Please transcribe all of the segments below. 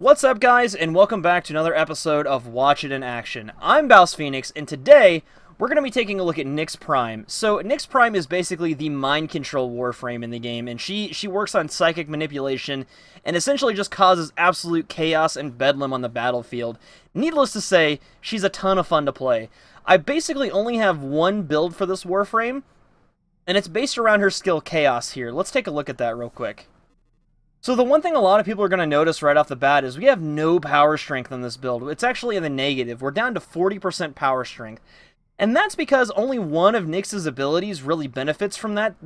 What's up, guys, and welcome back to another episode of Watch It in Action. I'm BouseFeenux, and today we're going to be taking a look at Nyx Prime. So, Nyx Prime is basically the mind control Warframe in the game, and she works on psychic manipulation and essentially just causes absolute chaos and bedlam on the battlefield. Needless to say, she's a ton of fun to play. I basically only have one build for this Warframe, and it's based around her skill Chaos here. Let's take a look at that real quick. So the one thing a lot of people are going to notice right off the bat is we have no power strength on this build. It's actually in the negative. We're down to 40% power strength. And that's because only one of Nyx's abilities really benefits from that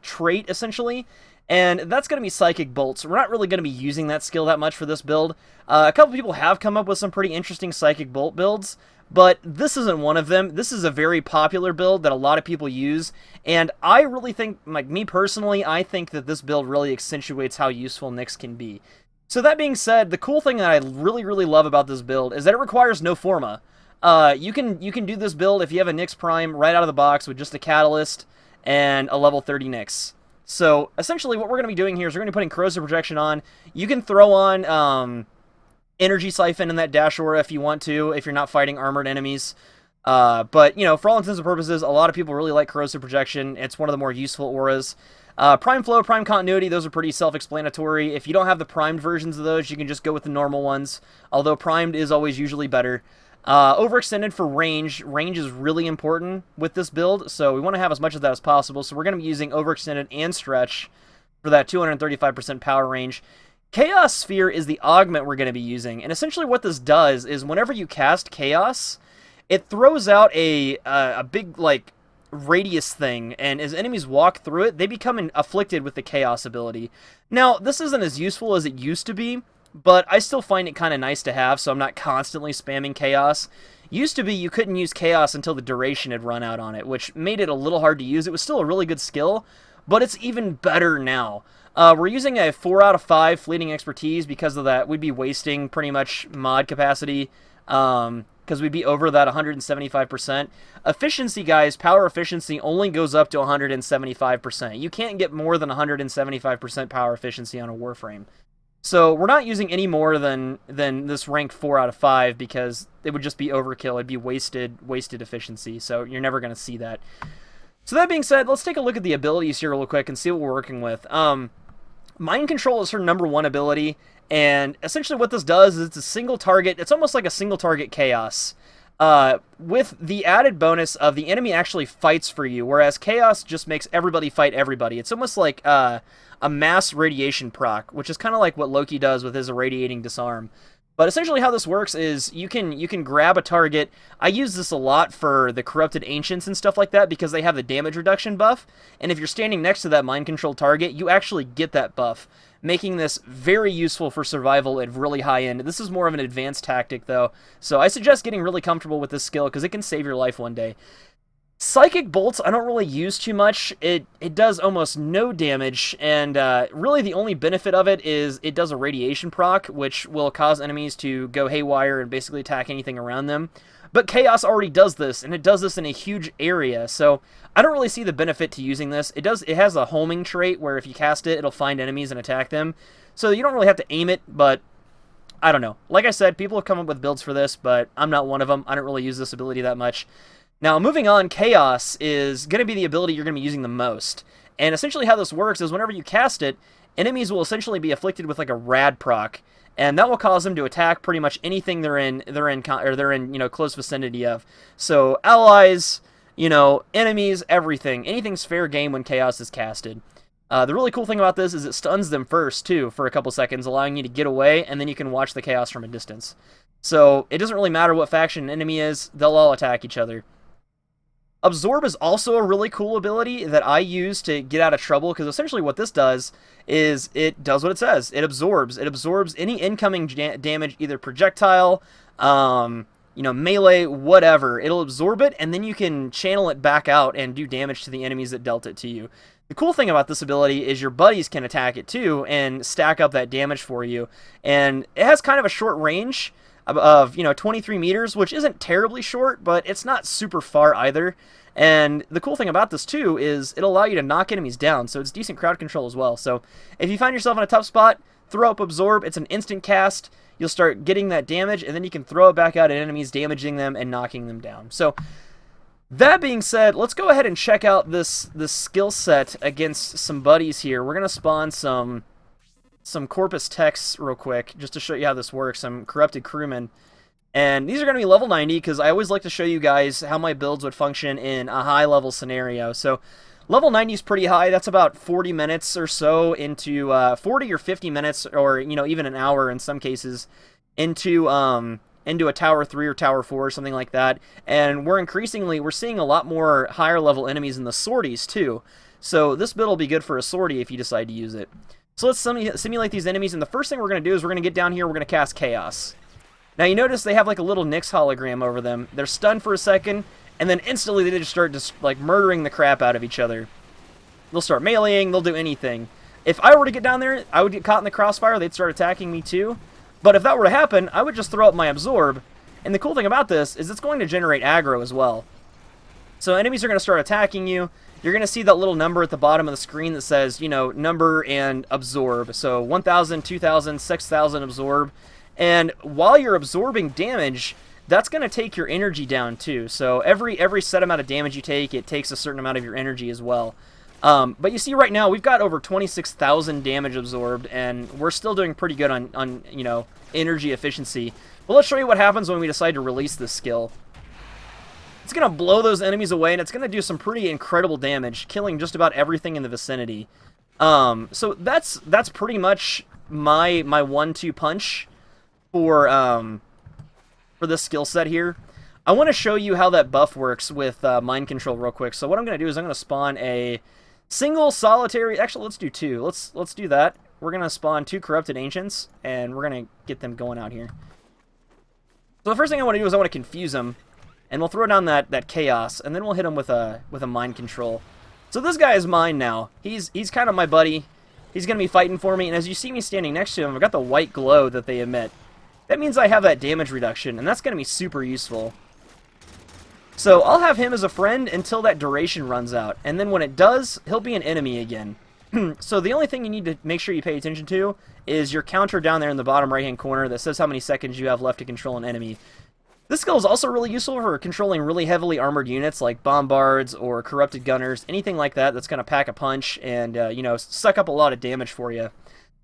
trait, essentially. And that's going to be Psychic Bolts. We're not really going to be using that skill that much for this build. A couple people have come up with some pretty interesting Psychic Bolt builds, but this isn't one of them. This is a very popular build that a lot of people use, and I really think, like me personally, I think that this build really accentuates how useful Nyx can be. So that being said, the cool thing that I really love about this build is that it requires no Forma. You can do this build if you have a Nyx Prime right out of the box with just a Catalyst and a level 30 Nyx. So essentially what we're going to be doing here is we're going to be putting Corrosive Projection on. You can throw on Energy Siphon in that dash aura if you want to, if you're not fighting armored enemies. But, you know, for all intents and purposes, a lot of people really like Corrosive Projection. It's one of the more useful auras. Prime Flow, Prime Continuity, those are pretty self-explanatory. If you don't have the primed versions of those, you can just go with the normal ones, although primed is always usually better. Overextended for range. Range is really important with this build, so we want to have as much of that as possible. So we're going to be using Overextended and Stretch for that 235% power range. Chaos Sphere is the augment we're going to be using, and essentially what this does is whenever you cast Chaos, it throws out a big, like, radius thing, and as enemies walk through it, they become afflicted with the Chaos ability. Now, this isn't as useful as it used to be, but I still find it kind of nice to have, so I'm not constantly spamming Chaos. Used to be you couldn't use Chaos until the duration had run out on it, which made it a little hard to use. It was still a really good skill, but it's even better now. We're using a 4 out of 5 Fleeting Expertise because of that. We'd be wasting pretty much mod capacity because we'd be over that 175%. Efficiency, guys, power efficiency only goes up to 175%. You can't get more than 175% power efficiency on a Warframe. So we're not using any more than this rank 4 out of 5 because it would just be overkill. It'd be wasted efficiency, so you're never going to see that. So that being said, let's take a look at the abilities here real quick and see what we're working with. Mind Control is her #1 ability, and essentially what this does is it's a single target. It's almost like a single target Chaos, with the added bonus of the enemy actually fights for you, whereas Chaos just makes everybody fight everybody. It's almost like a mass radiation proc, which is kind of like what Loki does with his irradiating disarm. But essentially how this works is you can grab a target. I use this a lot for the Corrupted Ancients and stuff like that because they have the damage reduction buff, and if you're standing next to that mind control target, you actually get that buff, making this very useful for survival at really high end. This is more of an advanced tactic though, so I suggest getting really comfortable with this skill because it can save your life one day. Psychic Bolts I don't really use too much. It does almost no damage, and really the only benefit of it is it does a radiation proc, which will cause enemies to go haywire and basically attack anything around them. But Chaos already does this, and it does this in a huge area, so I don't really see the benefit to using this. It has a homing trait where if you cast it, it'll find enemies and attack them, so you don't really have to aim it, but I don't know. Like I said, people have come up with builds for this, but I'm not one of them. I don't really use this ability that much. Now, moving on, Chaos is going to be the ability you're going to be using the most. And essentially how this works is whenever you cast it, enemies will essentially be afflicted with like a rad proc, and that will cause them to attack pretty much anything they're in close vicinity of. So allies, enemies, everything. Anything's fair game when Chaos is casted. The really cool thing about this is it stuns them first, too, for a couple seconds, allowing you to get away, and then you can watch the Chaos from a distance. So it doesn't really matter what faction an enemy is, they'll all attack each other. Absorb is also a really cool ability that I use to get out of trouble, because essentially what this does is it does what it says. It absorbs. It absorbs any incoming damage, either projectile, melee, whatever. It'll absorb it, and then you can channel it back out and do damage to the enemies that dealt it to you. The cool thing about this ability is your buddies can attack it too and stack up that damage for you. And it has kind of a short range of 23 meters, which isn't terribly short, but it's not super far either. And the cool thing about this too is it'll allow you to knock enemies down, so it's decent crowd control as well. So if you find yourself in a tough spot, throw up Absorb. It's an instant cast. You'll start getting that damage, and then you can throw it back out at enemies, damaging them and knocking them down. So that being said, let's go ahead and check out this skill set against some buddies here. We're going to spawn some Corpus Techs real quick, just to show you how this works, some Corrupted Crewmen. And these are going to be level 90, because I always like to show you guys how my builds would function in a high-level scenario. So level 90 is pretty high. That's about 40 minutes or so into 40 or 50 minutes, or even an hour in some cases, into a Tower 3 or Tower 4 or something like that. And we're seeing a lot more higher level enemies in the sorties too. So this build will be good for a sortie if you decide to use it. So let's simulate these enemies, and the first thing we're going to do is we're going to get down here, we're going to cast Chaos. Now you notice they have like a little Nyx hologram over them. They're stunned for a second, and then instantly they just start like murdering the crap out of each other. They'll start meleeing, they'll do anything. If I were to get down there, I would get caught in the crossfire, they'd start attacking me too. But if that were to happen, I would just throw up my Absorb, and the cool thing about this is it's going to generate aggro as well. So enemies are going to start attacking you. You're going to see that little number at the bottom of the screen that says, number and Absorb. So 1,000, 2,000, 6,000 Absorb. And while you're absorbing damage, that's going to take your energy down too. So every set amount of damage you take, it takes a certain amount of your energy as well. But you see right now, we've got over 26,000 damage absorbed, and we're still doing pretty good on energy efficiency. But let's show you what happens when we decide to release this skill. It's going to blow those enemies away, and it's going to do some pretty incredible damage, killing just about everything in the vicinity. So that's pretty much my 1-2 punch for this skill set here. I want to show you how that buff works with mind control real quick. So what I'm going to do is I'm going to spawn a single solitary. Actually, let's do two. Let's do that. We're going to spawn 2 Corrupted Ancients, and we're going to get them going out here. So the first thing I want to do is I want to confuse them, and we'll throw down that Chaos, and then we'll hit him with a mind control. So this guy is mine now. He's kind of my buddy. He's going to be fighting for me, and as you see me standing next to him, I've got the white glow that they emit. That means I have that damage reduction, and that's going to be super useful. So I'll have him as a friend until that duration runs out, and then when it does, he'll be an enemy again. So the only thing you need to make sure you pay attention to is your counter down there in the bottom right-hand corner that says how many seconds you have left to control an enemy. This skill is also really useful for controlling really heavily armored units like Bombards or Corrupted Gunners, anything like that that's going to pack a punch and, suck up a lot of damage for you.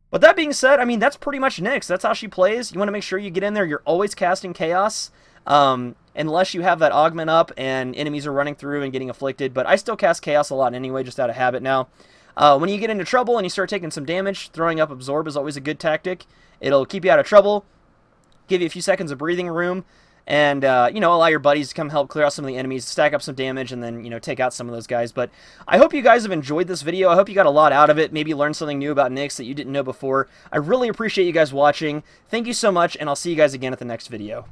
But that being said, I mean, that's pretty much Nyx. That's how she plays. You want to make sure you get in there. You're always casting Chaos, unless you have that augment up and enemies are running through and getting afflicted. But I still cast Chaos a lot anyway, just out of habit now. When you get into trouble and you start taking some damage, throwing up Absorb is always a good tactic. It'll keep you out of trouble, give you a few seconds of breathing room, and, allow your buddies to come help clear out some of the enemies, stack up some damage, and then, take out some of those guys. But I hope you guys have enjoyed this video. I hope you got a lot out of it. Maybe learned something new about Nyx that you didn't know before. I really appreciate you guys watching. Thank you so much, and I'll see you guys again at the next video.